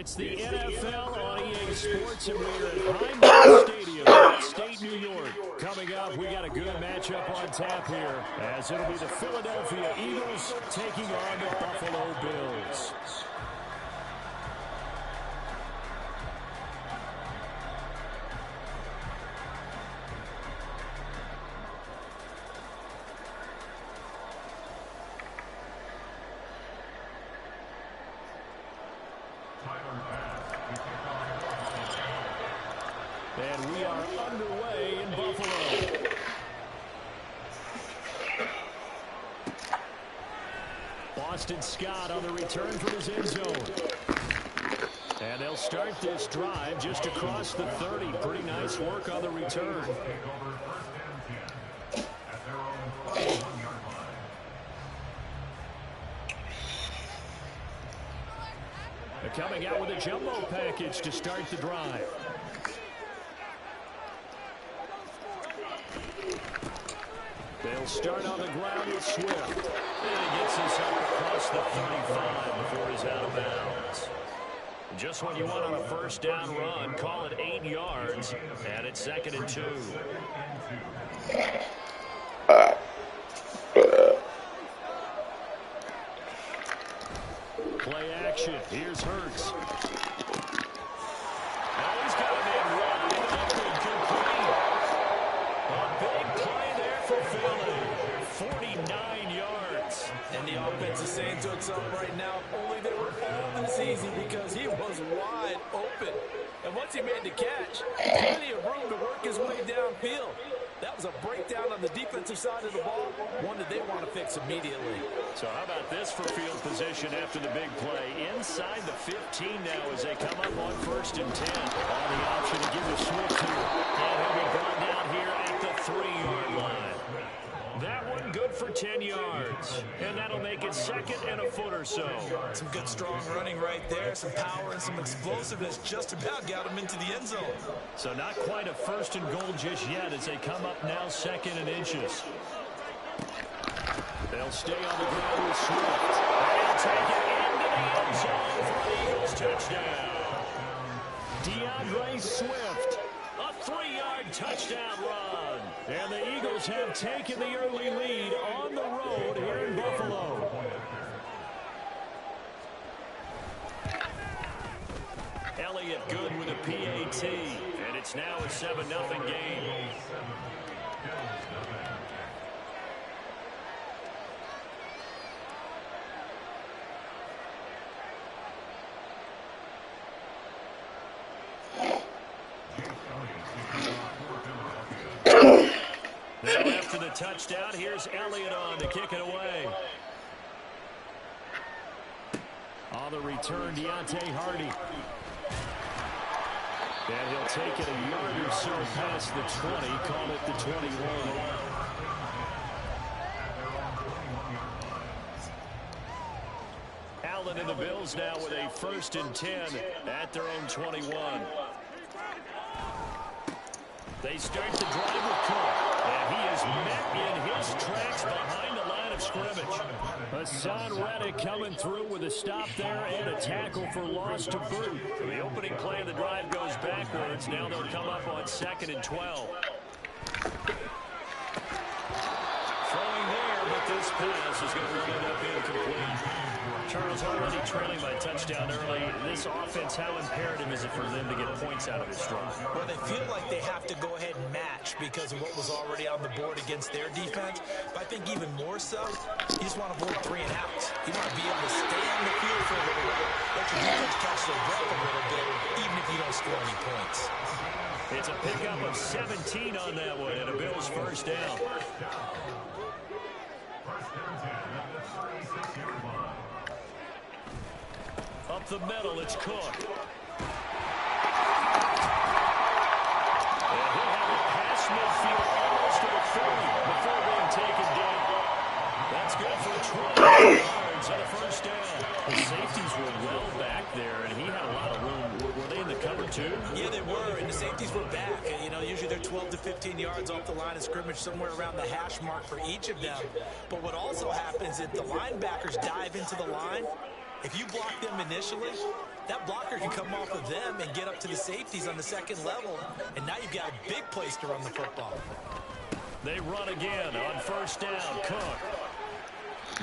It's the NFL on EA Sports, and we're at Highmark Stadium in upstate New York. Coming up, we got a good matchup on tap here, as it'll be the Philadelphia Eagles taking on the Buffalo Bills. And we are underway in Buffalo. Boston Scott on the return from his end zone. And they'll start this drive just across the 30. Pretty nice work on the return. They're coming out with a jumbo package to start the drive. They'll start on the ground with Swift. And he gets this up across the 35 before he's out of bounds. Just what you want on a first down run. Call it 8 yards. And it's 2nd and 2. Play action. Here's Hurts. Oh, he's got a man wide open, complete. A big play there for Philly. 49 yards. And the offense is saying to itself right now, only they were all this easy because he was wide open. And once he made the catch, plenty of room to work his way downfield. That was a breakdown on the defensive side of the ball, one that they want to fix immediately. So how about this for field position after the big play? Inside the 15 now as they come up on 1st and 10. On the option to give the Swift here. And he'll be brought down here at the 3-yard line. That one good for 10 yards. And that'll make it 2nd and a foot or so. Some good strong running right there. Some power and some explosiveness just about got him into the end zone. So not quite a 1st and goal just yet as they come up now 2nd and inches. They'll stay on the ground with Swift. They'll take it into the end zone for the Eagles touchdown. DeAndre Swift, a 3-yard touchdown run. And the Eagles have taken the early lead on the road here in Buffalo. Elliott good with a PAT. And it's now a 7-0 game. Now after the touchdown, here's Elliott on to kick it away. On the return, Deontay Hardy. And he'll take it a yard or so past the 20, call it the 21. Allen and the Bills now with a 1st and 10 at their own 21. They start the drive with Cook, and he is met in his tracks behind the line of scrimmage. Hassan Reddick coming through with a stop there and a tackle for loss to boot. The opening play of the drive goes backwards. Now they'll come up on 2nd and 12. Throwing there, but this pass is going to end up incomplete. Charles already trailing by touchdown early. This offense, how imperative is it for them to get points out of this drive? Well, they feel like they have to go ahead and match because of what was already on the board against their defense. But I think even more so, you just want to avoid 3 and outs. You want to be able to stay on the field for a little while, let your defense catch their breath a little bit, even if you don't score any points. It's a pickup of 17 on that one, and a Bills 1st down. Up the middle, it's Cook. And he'll have it past midfield almost to the 40 before being taken down. That's good for 20 yards on a 1st down. The safeties were well back there, and he had a lot of room. Were they in the cover too? Yeah, they were, and the safeties were back. You know, usually they're 12 to 15 yards off the line of scrimmage, somewhere around the hash mark for each of them. But what also happens is the linebackers dive into the line. If you block them initially, that blocker can come off of them and get up to the safeties on the second level, and now you've got a big place to run the football. They run again on first down. Cook.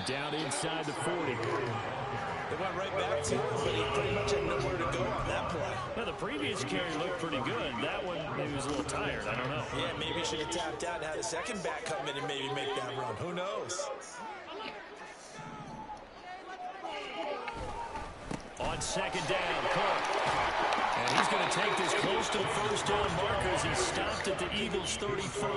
Down inside the 40. They went right back to him, but he pretty much had nowhere to go on that play. Well, the previous carry looked pretty good. That one, maybe was a little tired. I don't know. Yeah, maybe he should have tapped out and had a second back come in and maybe make that run. Who knows? On second down, Cook. And he's going to take this close to the first down markers. He stopped at the Eagles' 34.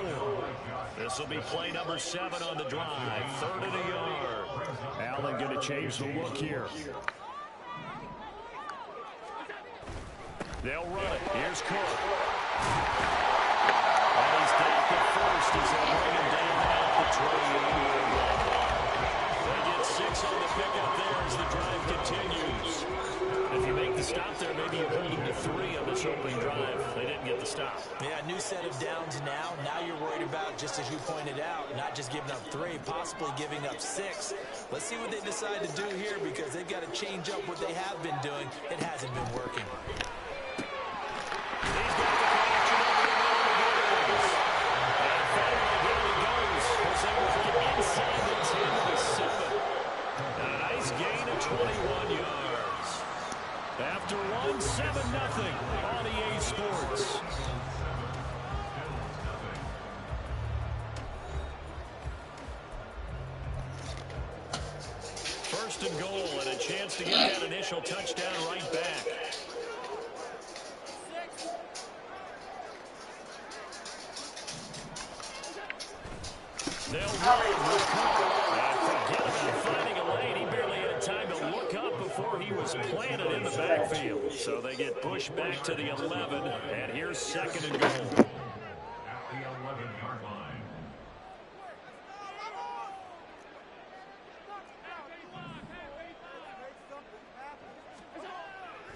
This will be play number 7 on the drive. 3rd and a yard. Allen going to change the look here. They'll run it. Here's Cook. And he's got the first as they bring him down at the 20. They get 6 on the pickup there as the drive continues. If you make the stop there, maybe you hold them to 3 on this opening drive. They didn't get the stop. Yeah, new set of downs now. Now you're worried about, just as you pointed out, not just giving up 3, possibly giving up 6. Let's see what they decide to do here because they've got to change up what they have been doing. It hasn't been working. He's got the connection over the middle of the Eagles. And finally, here he goes. As they work it inside the 10 to the 7. And a nice gain of 21 yards. After one, 7-0 on EA Sports. First and goal, and a chance to get that initial touchdown right back. They'll run with Cook. And forget about finding a lane. He barely had time to look up before he was planted in the backfield. So they get pushed back to the 11, and here's 2nd and goal.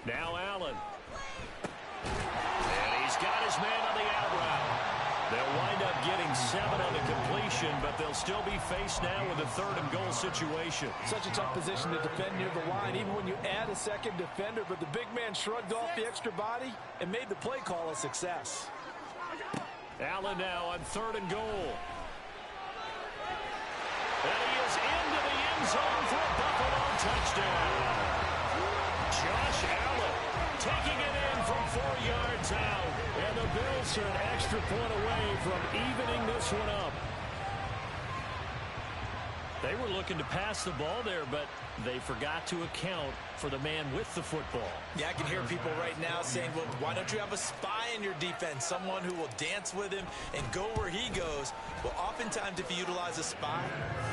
Now Allen. And he's got his man on the out route. They'll wind up getting 7 on the completion, but they'll still be faced now with a 3rd and goal situation. Such a tough position to defend near the line, even when you add a second defender, but the big man shrugged off the extra body and made the play call a success. Allen now on 3rd and goal. And he is into the end zone for a Buffalo touchdown. Josh Allen taking it in from 4 yards out. And the Bills are an extra point away from evening this one up. They were looking to pass the ball there, but they forgot to account for the man with the football. Yeah, I can hear people right now saying, well, why don't you have a spy in your defense, someone who will dance with him and go where he goes? Well, oftentimes if you utilize a spy,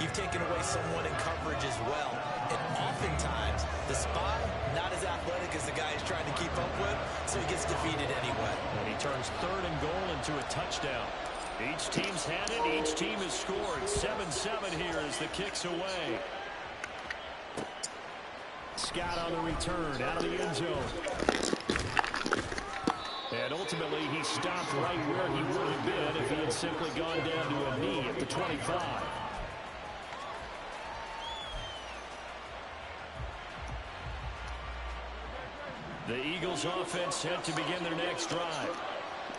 you've taken away someone in coverage as well. And oftentimes, the spy, not as athletic as the guy he's trying to keep up with, so he gets defeated anyway. And he turns 3rd and goal into a touchdown. Each team's had it. Each team has scored. 7-7 here as the kick's away. Scott on the return out of the end zone. And ultimately, he stopped right where he would have been if he had simply gone down to a knee at the 25. The Eagles offense set to begin their next drive.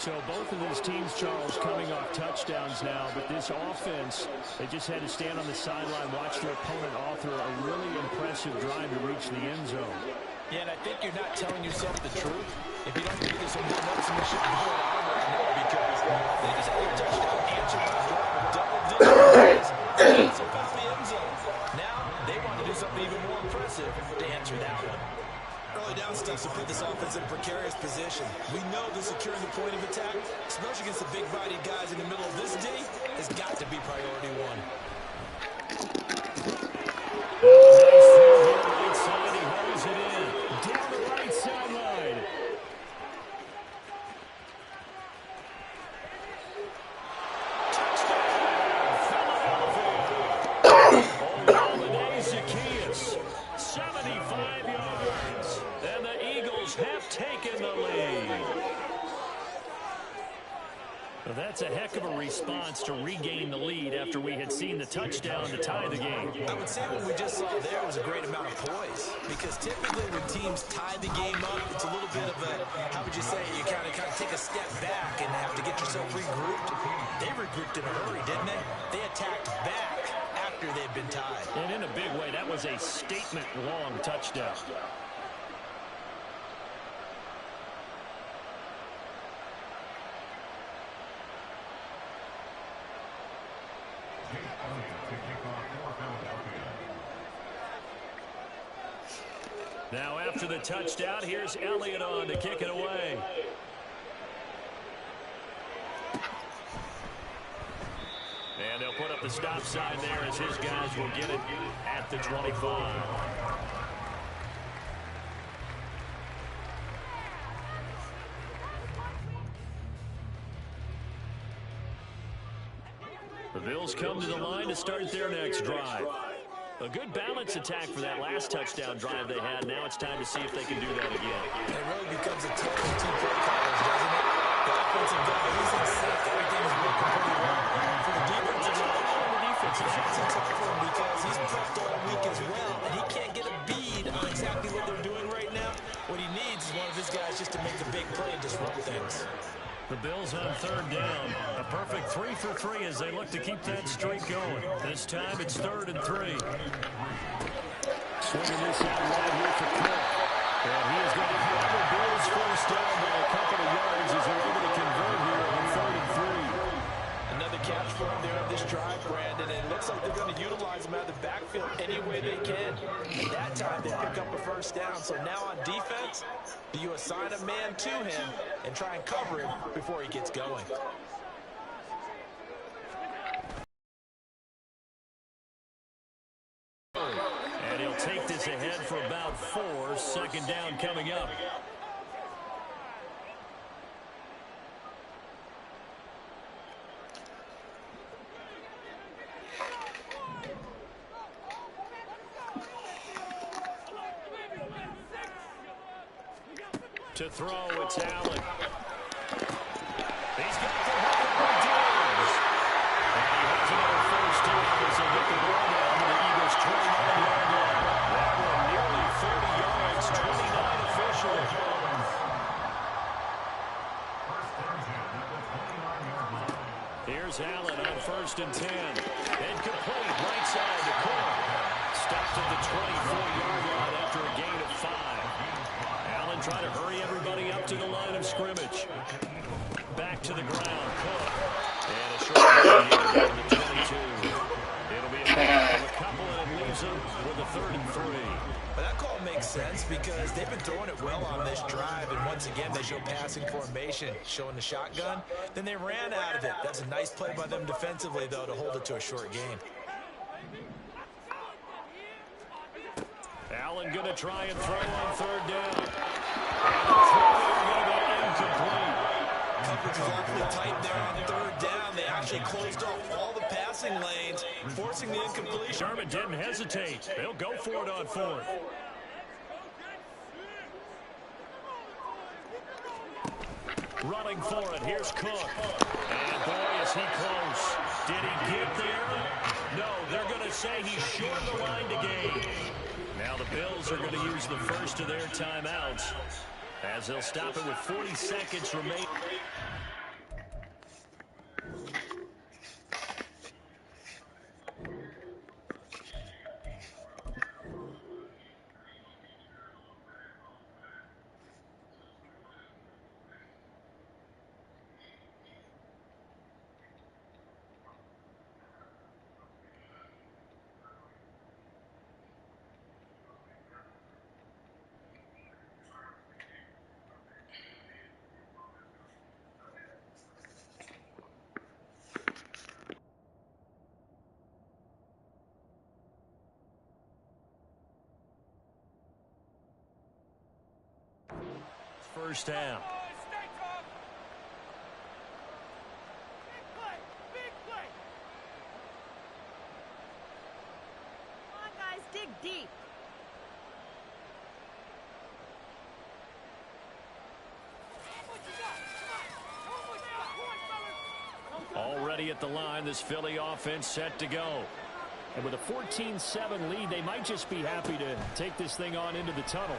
So both of these teams, Charles, coming off touchdowns now, but this offense, they just had to stand on the sideline, watch their opponent author a really impressive drive to reach the end zone. Yeah, and I think you're not telling yourself the truth if you don't do this on the next mission going on right now, because they just had a touchdown answer to the drive with double-digit points. So past the end zone. Now they want to do something even more impressive to answer that one. Early down stuff to put this offense in a precarious position. We know that securing the point of attack, especially against the big-bodied guys in the middle of this D, has got to be priority 1. Nice throw here, right side. He holds it in. Down the right sideline. Touchdown, Philadelphia. 75 yards. And the Eagles have taken the lead. Well, that's a heck of a response to regain the lead after we had seen the touchdown to tie the game. I would say what we just saw there was a great amount of poise, because typically when teams tie the game up, it's a little bit of a, how would you say, you kind of take a step back and have to get yourself regrouped. They regrouped in a hurry, didn't they? They attacked back after they'd been tied. And in a big way, that was a statement-long touchdown. Now after the touchdown, here's Elliott on to kick it away. And they'll put up the stop sign there as his guys will get it at the 25. The Bills come to the line to start their next drive. A good balance attack for that last touchdown drive they had. Now it's time to see if they can do that again. It really becomes a tale of two play callers, doesn't it? The offensive guy, he's in sync. Everything's working pretty well. For the defensive side, it's a tough one because he's prepped all week as well, and he can't get a bead on exactly what they're doing right now. What he needs is one of his guys just to make the big play and disrupt things. The Bills on third down. A perfect 3 for 3 as they look to keep that streak going. This time it's 3rd and 3. Swinging this out right here for Cook. And he is going to have the Bills first down by a couple of yards as they're able to convert here on 3rd and 3. Another catch for him there on this drive, Brandon. And it looks like they're going to utilize him out of the backfield any way they can. And that time they pick up a first down. So now on defense, do you assign a man to him and try and cover him before he gets going? And he'll take this ahead for about 4. 2nd down coming up. To throw, it's Allen. He's got the hook deals. And he has another first down as they get the ball down to the Eagles' 29-yard line. That one nearly 30 yards, 29 officially. Here's Allen on 1st and 10. Incomplete, right side to Cook. Stopped at the 24-yard line after a gain of 5. Allen trying to hurry everybody up to the line of scrimmage. Back to the ground. Cook. And a short gain here on the 22. It'll be a pass of a couple, and it leaves them with a 3rd and 3. But that call makes sense because they've been throwing it well on this drive, and once again they show passing formation, showing the shotgun. Then they ran out of it. That's a nice play by them defensively, though, to hold it to a short gain. Allen going to try and throw on 3rd down. And the throw going to be incomplete. Coverage is awfully tight there on 3rd down. They actually closed off all the passing lanes, forcing the incompletion. Sherman didn't hesitate. They'll go for it on 4th. Running for it. Here's Cook. And boy, is he close. Did he get there? No, they're going to say he's short of the line to gain. Now the Bills are going to use the first of their timeouts as they'll stop it with 40 seconds remaining. First down. Big play. Come on, guys, dig deep. ready at the line. This Philly offense set to go. And with a 14-7 lead, they might just be happy to take this thing on into the tunnel.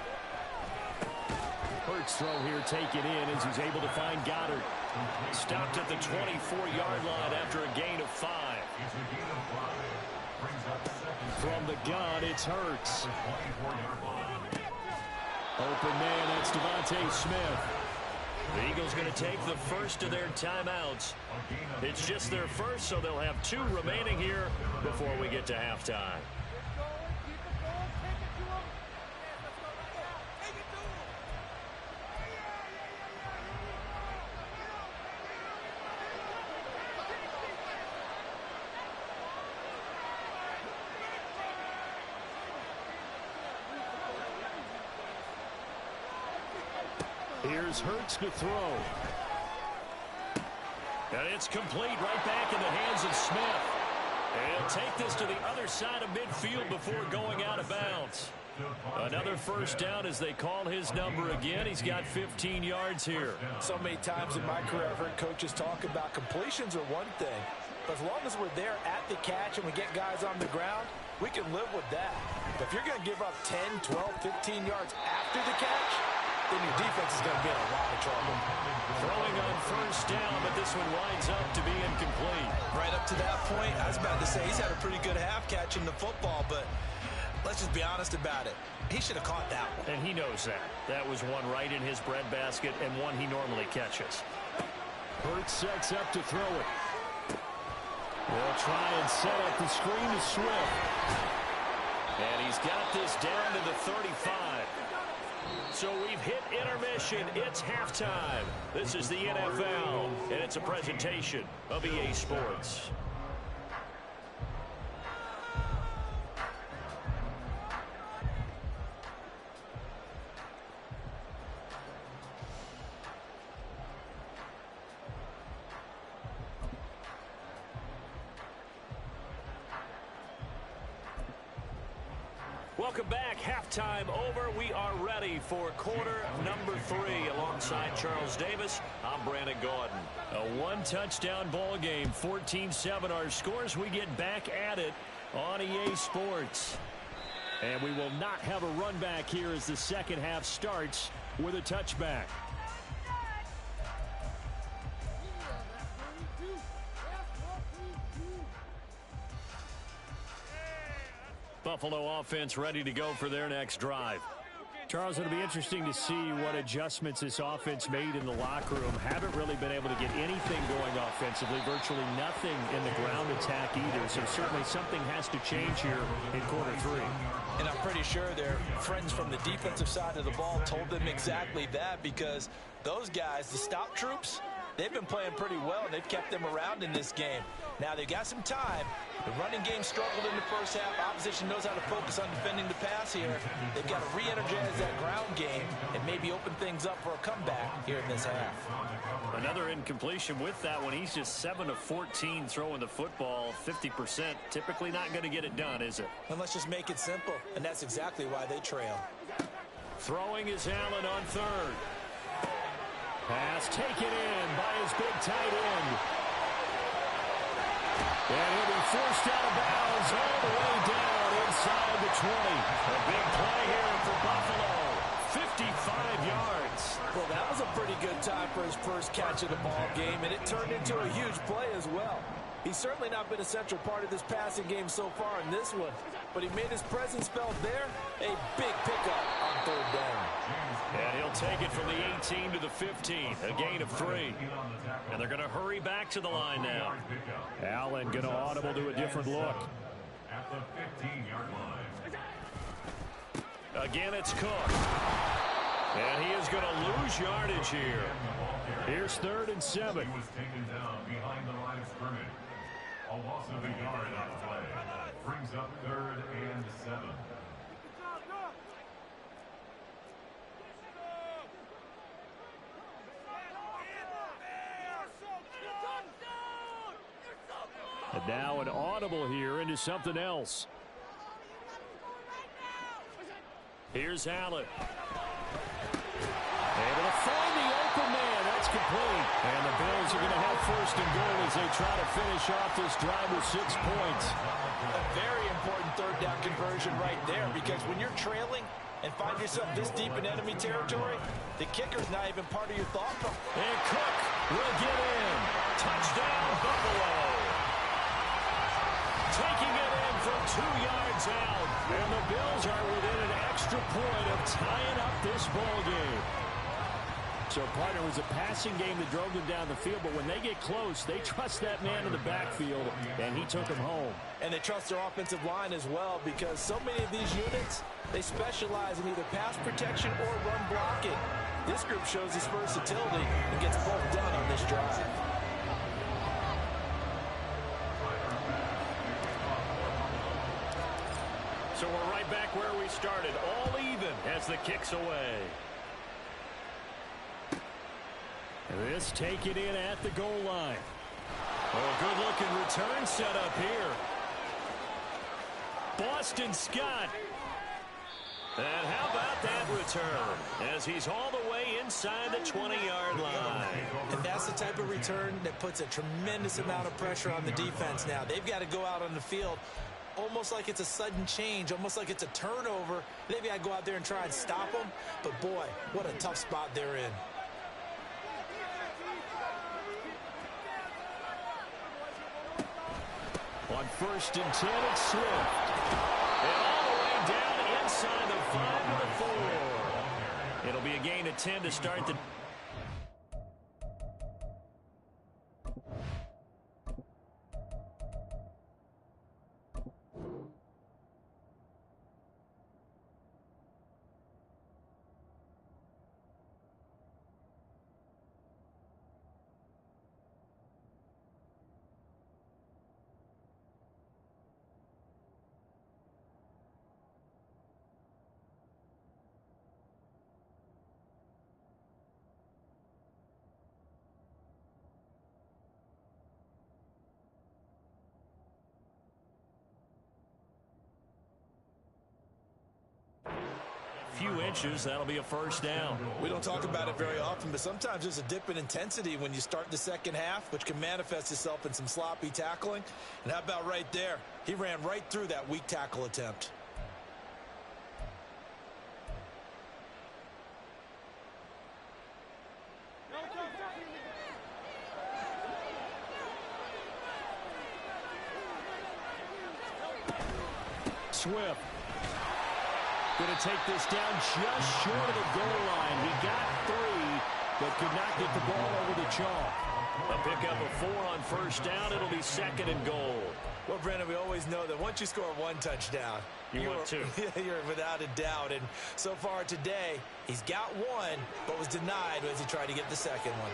Hurts throw here, take it in as he's able to find Goddard. Stopped at the 24-yard line after a gain of 5. From the gun, it's Hurts. Open man, that's Devontae Smith. The Eagles going to take the first of their timeouts. It's just their first, so they'll have 2 remaining here before we get to halftime. Here's Hurts to throw. And it's complete right back in the hands of Smith. And he'll take this to the other side of midfield before going out of bounds. Another first down as they call his number again. He's got 15 yards here. So many times in my career I've heard coaches talk about completions are one thing. But as long as we're there at the catch and we get guys on the ground, we can live with that. But if you're going to give up 10, 12, 15 yards after the catch, then your defense is going to be in a lot of trouble. Throwing on first down, but this one winds up to be incomplete. Right up to that point, I was about to say he's had a pretty good half catching the football, but let's just be honest about it. He should have caught that one. And he knows that. That was one right in his breadbasket and one he normally catches. Hurts sets up to throw it. They'll try and set up the screen to Swift. And he's got this down to the 35. So we've hit intermission. It's halftime. This is the NFL, and it's a presentation of EA Sports. Welcome back. Halftime over. We are ready for quarter number 3. Alongside Charles Davis, I'm Brandon Gaudin. A one-touchdown ball game, 14-7 our scores. We get back at it on EA Sports. And we will not have a run back here as the second half starts with a touchback. Buffalo offense ready to go for their next drive. Charles, it'll be interesting to see what adjustments this offense made in the locker room. Haven't really been able to get anything going offensively, virtually nothing in the ground attack either. So certainly something has to change here in quarter 3. And I'm pretty sure their friends from the defensive side of the ball told them exactly that, because those guys, the stop troops, they've been playing pretty well, and they've kept them around in this game. Now, they've got some time. The running game struggled in the first half. Opposition knows how to focus on defending the pass here. They've got to re-energize that ground game and maybe open things up for a comeback here in this half. Another incompletion with that one. He's just 7 of 14 throwing the football, 50%. Typically not going to get it done, is it? And let's just make it simple, and that's exactly why they trail. Throwing is Allen on third. Pass taken in by his big tight end. And he'll be forced out of bounds all the way down inside the 20. A big play here for Buffalo. 55 yards. Well, that was a pretty good time for his first catch of the ball game, and it turned into a huge play as well. He's certainly not been a central part of this passing game so far in this one, but he made his presence felt there. A big pickup on third down. And he'll take it from the 18 to the 15, a gain of 3. And they're going to hurry back to the line now. Allen going to audible to a different look. At the 15-yard line. Again, it's Cook. And he is going to lose yardage here. Here's 3rd and 7. He was taken down behind the line of scrimmage. A loss of a yard on the play. Brings up 3rd and 7. And now an audible here into something else. Here's Allen. Able to find the open man. That's That's complete. And the Bills are going to have first and goal as they try to finish off this drive with 6 points. A very important third down conversion right there, because when you're trailing and find yourself this deep in enemy territory, the kicker's not even part of your thought process. And Cook will get in. Touchdown, Buffalo. Taking it in from 2 yards out. And the Bills are within an extra point of tying up this ball game. So, partner, it was a passing game that drove them down the field, but when they get close, they trust that man in the backfield, and he took them home. And they trust their offensive line as well, because so many of these units, they specialize in either pass protection or run blocking. This group shows its versatility and gets both done on this drive. So we're right back where we started, all even as the kick's away. This take it in at the goal line. Oh, good-looking return set up here. Boston Scott. And how about that return as he's all the way inside the 20-yard line. And that's the type of return that puts a tremendous amount of pressure on the defense now. They've got to go out on the field almost like it's a sudden change, almost like it's a turnover. They've got to go out there and try and stop them. But, boy, what a tough spot they're in. On first and 10, it's Swift. And all the way down inside the 5 to the 4. It'll be a gain of 10 to start the... Few inches, that'll be a first down. We don't talk about it very often, but sometimes there's a dip in intensity when you start the second half, which can manifest itself in some sloppy tackling. And how about right there? He ran right through that weak tackle attempt. Swift. Going to take this down just short of the goal line. He got 3, but could not get the ball over the chalk. A pickup of 4 on first down. It'll be second and goal. Well, Brandon, we always know that once you score 1 touchdown, you want 2. You're without a doubt. And so far today, he's got 1, but was denied as he tried to get the second one.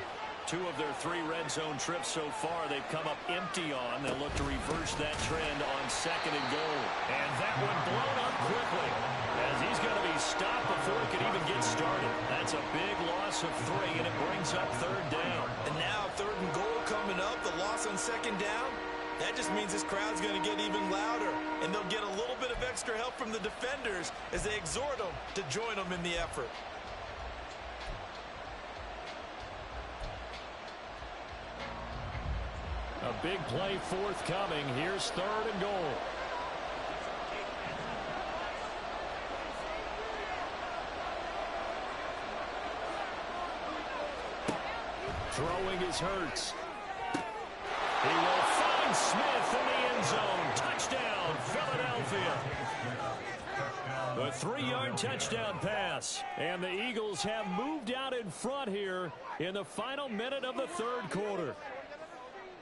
2 of their 3 red zone trips so far, they've come up empty on. They'll look to reverse that trend on second and goal. And that one blown up quickly as he's going to be stopped before he can even get started. That's a big loss of 3, and it brings up third down. And now third and goal coming up, the loss on second down. That just means this crowd's going to get even louder, and they'll get a little bit of extra help from the defenders as they exhort them to join them in the effort. A big play forthcoming. Here's third and goal. Throwing is Hurts. He will find Smith in the end zone. Touchdown, Philadelphia. A 3-yard touchdown pass. And the Eagles have moved out in front here in the final minute of the third quarter.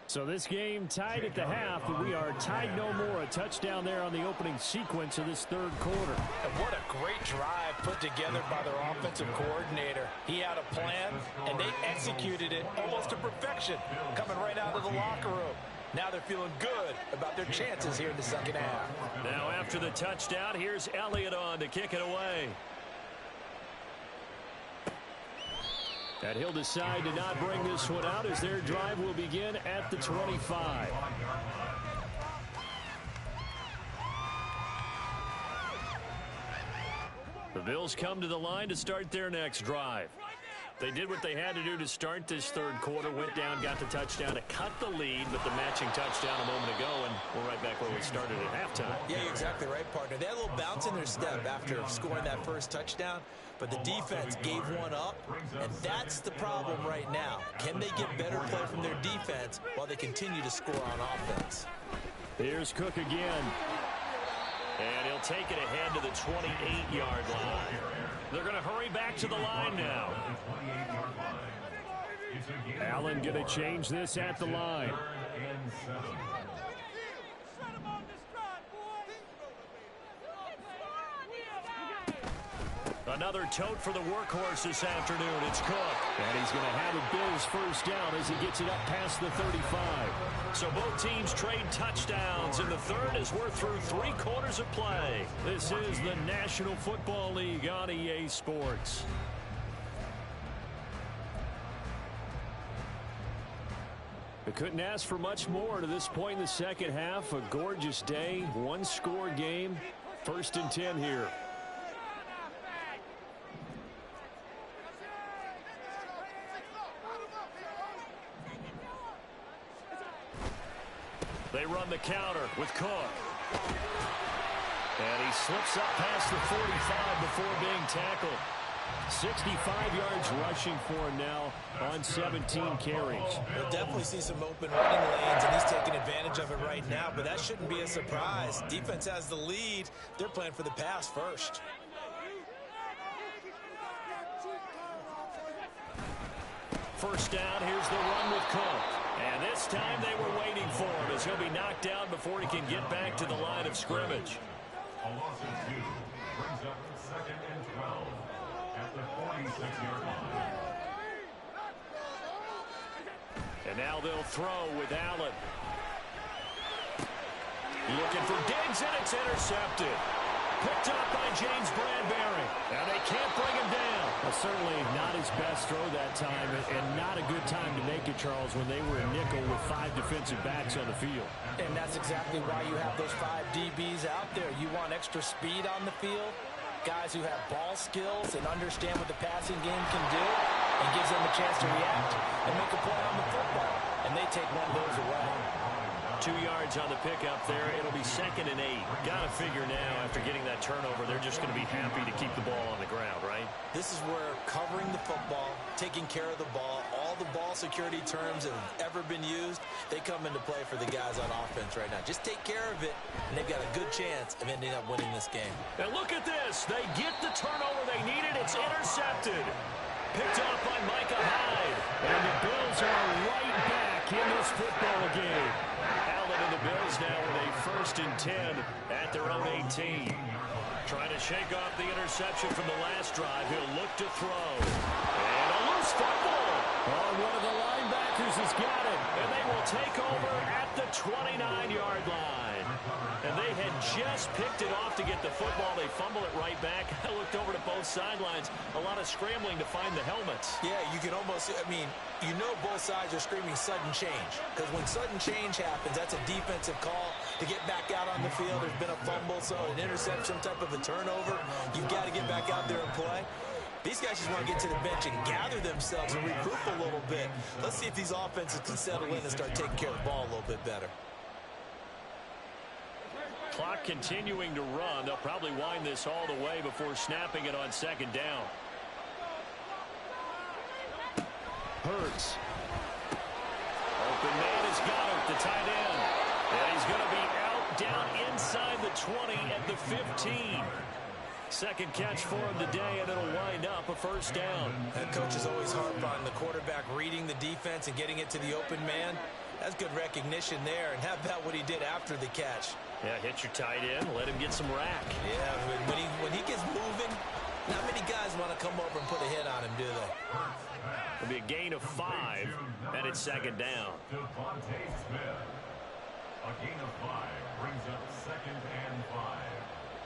So this game tied at the half, but we are tied no more. A touchdown there on the opening sequence of this third quarter. And what a great drive put together by their offensive coordinator. He had a plan, and they executed it almost to perfection, coming right out of the locker room. Now they're feeling good about their chances here in the second half. Now after the touchdown, here's Elliott on to kick it away. And he'll decide to not bring this one out as their drive will begin at the 25. The Bills come to the line to start their next drive. They did what they had to do to start this third quarter, went down, got the touchdown to cut the lead, but the matching touchdown a moment ago, and we're right back where we started at halftime. Yeah, you're exactly right, partner. They had a little bounce in their step after scoring that first touchdown, but the defense gave one up, and that's the problem right now. Can they get better play from their defense while they continue to score on offense? Here's Cook again. And he'll take it ahead to the 28-yard line. They're going to hurry back to the line now. Allen going to change this at the line. Another tote for the workhorse this afternoon. It's Cook. And he's going to have a Bills first down as he gets it up past the 35. So both teams trade touchdowns, and the third as we're through 3 quarters of play. This is the National Football League on EA Sports. I couldn't ask for much more to this point in the second half. A gorgeous day, 1-score game. 1st and 10 here. They run the counter with Cook. And he slips up past the 45 before being tackled. 65 yards rushing for him now on 17 carries. We'll definitely see some open running lanes, and he's taking advantage of it right now, but that shouldn't be a surprise. Defense has the lead. They're playing for the pass first. First down, here's the run with Cook. And this time they were waiting for him as he'll be knocked down before he can get back to the line of scrimmage. A loss of 2 brings up 2nd and 12 at the 46-yard line. And now they'll throw with Allen. Looking for Diggs, and it's intercepted. Picked up by James Bradbury. And they can't bring him down. Well, certainly not his best throw that time, and not a good time to make it, Charles, when they were in nickel with 5 defensive backs on the field. And that's exactly why you have those 5 DBs out there. You want extra speed on the field, guys who have ball skills and understand what the passing game can do, and gives them a chance to react and make a play on the football. And they take one of those away. 2 yards on the pickup there. It'll be 2nd and 8. Got to figure now, after getting that turnover, they're just going to be happy to keep the ball on the ground, right? This is where covering the football, taking care of the ball, all the ball security terms that have ever been used, they come into play for the guys on offense right now. Just take care of it, and they've got a good chance of ending up winning this game. And look at this. They get the turnover they needed. It's intercepted. Picked off by Micah Hyde. And the Bills are right back in this football game. Allen and the Bills now with a 1st and 10 at their own 18. Trying to shake off the interception from the last drive. He'll look to throw. And a loose fumble. Oh, one of the linebackers has got it. And they will take over at the 29-yard line. And they had just picked it off to get the football. They fumble it right back. I looked over to both sidelines. A lot of scrambling to find the helmets. Yeah, you can almost, you know both sides are screaming sudden change. Because when sudden change happens, that's a defensive call to get back out on the field. There's been a fumble, so an interception, type of a turnover. You've got to get back out there and play. These guys just want to get to the bench and gather themselves and regroup a little bit. Let's see if these offenses can settle in and start taking care of the ball a little bit better. Clock continuing to run. They'll probably wind this all the way before snapping it on 2nd down. Hurts. Open man has got him, the tight end. And he's going to be out down inside the 20 at the 15. 2nd catch for him today, and it'll wind up a 1st down. And coaches always harp on the quarterback reading the defense and getting it to the open man. That's good recognition there. And how about what he did after the catch? Yeah, hit your tight end, let him get some rack. Yeah, when he gets moving, not many guys want to come over and put a hit on him, do they? It'll be a gain of 5, and it's 2nd down. A gain of 5 brings up 2nd and 5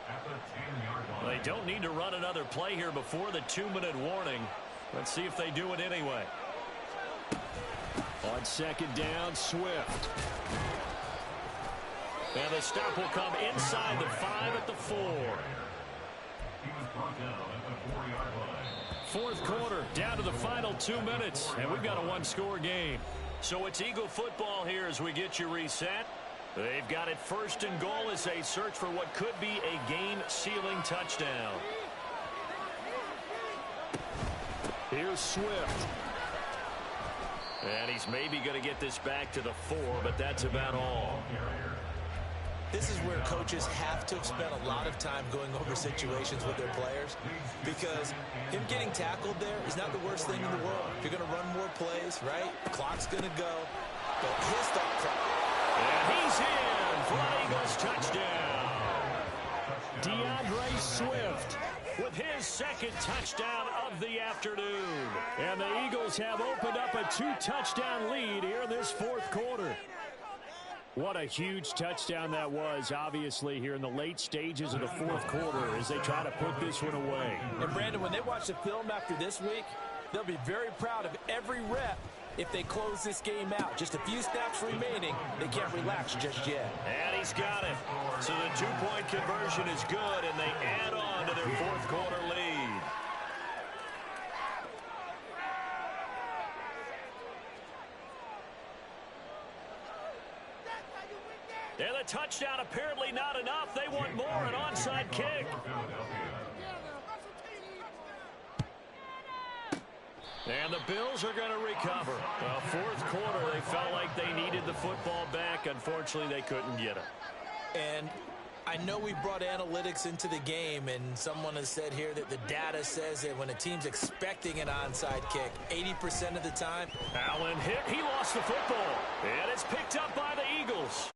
at the 10-yard line. Well, they don't need to run another play here before the 2-minute warning. Let's see if they do it anyway. On 2nd down, Swift. And the stop will come inside the 5 at the 4. He was brought down at the 4-yard line. fourth quarter, down to the final 2 minutes, and we've got a one-score game. So it's Eagle football here as we get you reset. They've got it first and goal as they search for what could be a game-sealing touchdown. Here's Swift. And he's maybe going to get this back to the 4, but that's about all. This is where coaches have to have spent a lot of time going over situations with their players, because him getting tackled there is not the worst thing in the world. If you're going to run more plays, right, clock's going to go. But his thought process. And he's in for an Eagles touchdown. DeAndre Swift With his second touchdown of the afternoon. And the Eagles have opened up a 2-touchdown lead here in this fourth quarter. What a huge touchdown that was, obviously, here in the late stages of the fourth quarter as they try to put this one away. And, Brandon, when they watch the film after this week, they'll be very proud of every rep if they close this game out. Just a few snaps remaining. They can't relax just yet. And he's got it. So the two-point conversion is good, and they add on to their fourth quarter lead. And the touchdown apparently not enough. They want more, an onside kick. And the Bills are going to recover. Fourth quarter, they felt like they needed the football back. Unfortunately, they couldn't get it. And I know we brought analytics into the game, and someone has said here that the data says that when a team's expecting an onside kick, 80% of the time. Allen hit. He lost the football. And it's picked up by the Eagles.